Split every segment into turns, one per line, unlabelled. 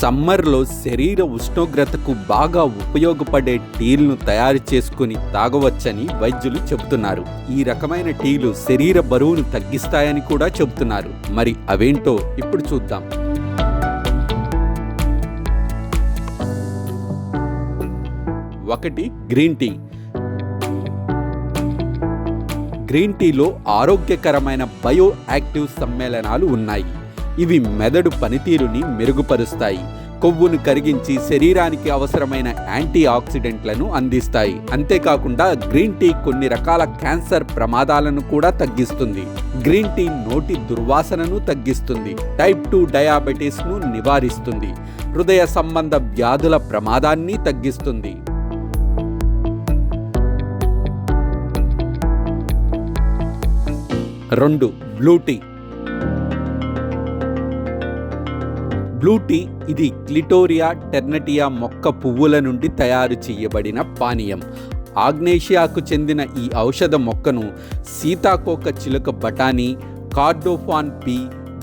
సమ్మర్లో శరీర ఉష్ణోగ్రతకు బాగా ఉపయోగపడే టీలను తయారు చేసుకుని తాగవచ్చని వైద్యులు చెబుతున్నారు. ఈ రకమైన టీలు శరీర బరువును తగ్గిస్తాయని కూడా చెబుతున్నారు. మరి అవేంటో ఇప్పుడు చూద్దాం. ఒకటి, గ్రీన్ టీ. గ్రీన్ టీలో ఆరోగ్యకరమైన బయో యాక్టివ్ సమ్మేళనాలు ఉన్నాయి. ఇవి మెదడు పనితీరుని మెరుగుపరుస్తాయి, కొవ్వును కరిగించి శరీరానికి అవసరమైన యాంటీ ఆక్సిడెంట్లను అందిస్తాయి. అంతేకాకుండా గ్రీన్ టీ కొన్ని రకాల క్యాన్సర్ ప్రమాదాలను కూడా తగ్గిస్తుంది. గ్రీన్ టీ నోటి దుర్వాసనను తగ్గిస్తుంది, టైప్ 2 డయాబెటీస్ను నివారిస్తుంది, హృదయ సంబంధ వ్యాధుల ప్రమాదాన్ని తగ్గిస్తుంది. 2, బ్లూ టీ. బ్లూ టీ ఇది క్లిటోరియా టెర్నటియా మొక్క పువ్వుల నుండి తయారు చేయబడిన పానీయం. ఆగ్నేషియాకు చెందిన ఈ ఔషధ మొక్కను సీతాకోక చిలుక బఠానీ, కార్డోఫాన్ పీ,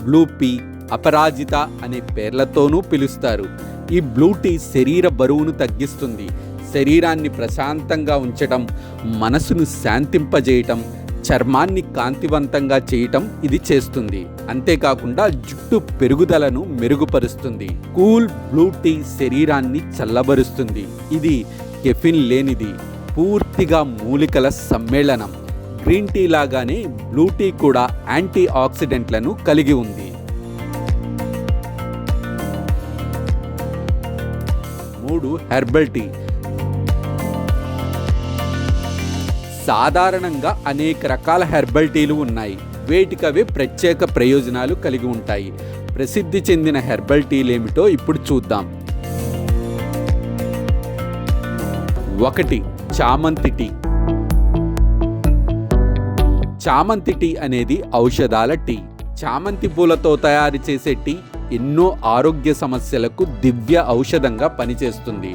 బ్లూ పీ, అపరాజిత అనే పేర్లతోనూ పిలుస్తారు. ఈ బ్లూ టీ శరీర బరువును తగ్గిస్తుంది, శరీరాన్ని ప్రశాంతంగా ఉంచటం, మనసును శాంతింపజేయటం, చర్మాన్ని కాంతివంతంగా చేయటం ఇది చేస్తుంది. అంతేకాకుండా జుట్టు పెరుగుదలను మెరుగుపరుస్తుంది. కూల్ బ్లూ టీ శరీరాన్ని చల్లబరుస్తుంది. ఇది కెఫిన్ లేనిది, పూర్తిగా మూలికల సమ్మేళనం. గ్రీన్ టీ లాగానే బ్లూ టీ కూడా యాంటీ ఆక్సిడెంట్లను కలిగి ఉంది. 3, హెర్బల్ టీ. సాధారణంగా అనేక రకాల హెర్బల్ టీలు ఉన్నాయి. వేటికవే ప్రత్యేక ప్రయోజనాలు కలిగి ఉంటాయి. ప్రసిద్ధి చెందిన హెర్బల్ టీలేమిటో ఇప్పుడు చూద్దాం. 1, చామంతి టీ. చామంతి టీ అనేది ఔషధాల టీ. చామంతి పూలతో తయారు చేసే టీ ఎన్నో ఆరోగ్య సమస్యలకు దివ్య ఔషధంగా పనిచేస్తుంది.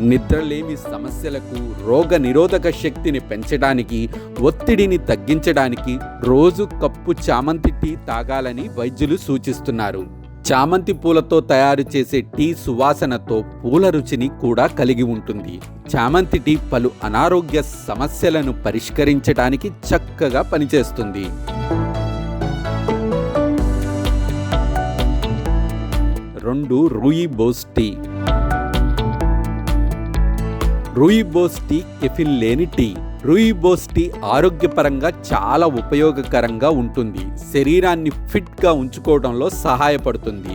నిద్రలేమి సమస్యలకు, రోగ నిరోధక శక్తిని పెంచడానికి, ఒత్తిడిని తగ్గించడానికి రోజు కప్పు చామంతి టీ తాగాలని వైద్యులు సూచిస్తున్నారు. చామంతి పూలతో తయారు చేసే టీ సువాసనతో పూల రుచిని కూడా కలిగి ఉంటుంది. చామంతి టీ పలు అనారోగ్య సమస్యలను పరిష్కరించడానికి చక్కగా పనిచేస్తుంది. 2, rooibos tea. Rooibos tea caffeine లేని టీ. రూయిబోస్ టీ ఆరోగ్యపరంగా చాలా ఉపయోగకరంగా ఉంటుంది. శరీరాన్ని ఫిట్గా ఉంచుకోవడంలో సహాయపడుతుంది.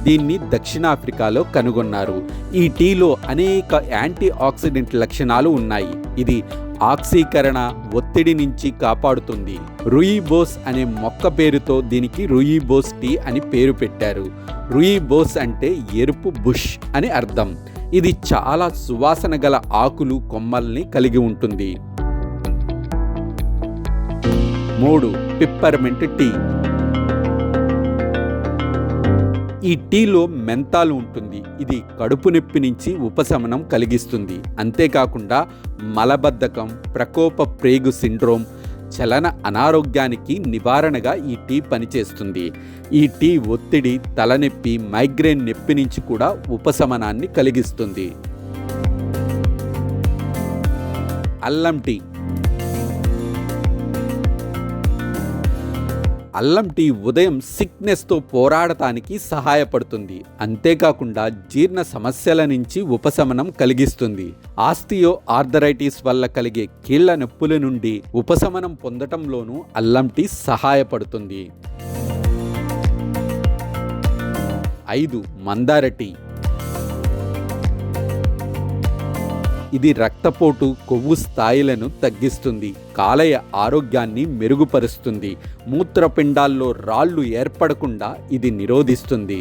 దీన్ని దక్షిణాఫ్రికాలో కనుగొన్నారు. ఈ టీలో అనేక యాంటీ ఆక్సిడెంట్ లక్షణాలు ఉన్నాయి. ఇది ఆక్సీకరణ, ఒత్తిడి నుంచి కాపాడుతుంది. రూయిబోస్ అనే మొక్క పేరుతో దీనికి రూయిబోస్ టీ అని పేరు పెట్టారు. రూయిబోస్ అంటే ఎరుపు బుష్ అని అర్థం. ఇది చాలా సువాసన గల ఆకులు, కొమ్మల్ని కలిగి ఉంటుంది. 3, పిప్పర్మెంట్ టీ. ఈ టీలో మెంతాలు ఉంటుంది. ఇది కడుపు నొప్పి నుంచి ఉపశమనం కలిగిస్తుంది. అంతేకాకుండా మలబద్ధకం, ప్రకోప ప్రేగు సిండ్రోమ్, చలన అనారోగ్యానికి నివారణగా ఈ టీ పనిచేస్తుంది. ఈ టీ ఒత్తిడి, తలనొప్పి, మైగ్రేన్ నొప్పి నుంచి కూడా ఉపశమనాన్ని కలిగిస్తుంది. అల్లం టీ. అల్లం టీ ఉదయం సిక్నెస్తో పోరాడటానికి సహాయపడుతుంది. అంతేకాకుండా జీర్ణ సమస్యల నుంచి ఉపశమనం కలిగిస్తుంది. ఆస్టియో ఆర్థరైటిస్ వల్ల కలిగే కీళ్ల నొప్పుల నుండి ఉపశమనం పొందటంలోనూ అల్లం టీ సహాయపడుతుంది. 5, మందార టీ. ఇది రక్తపోటు, కొవ్వు స్థాయిలను తగ్గిస్తుంది, కాలేయ ఆరోగ్యాన్ని మెరుగుపరుస్తుంది, మూత్రపిండాల్లో రాళ్లు ఏర్పడకుండా ఇది నిరోధిస్తుంది.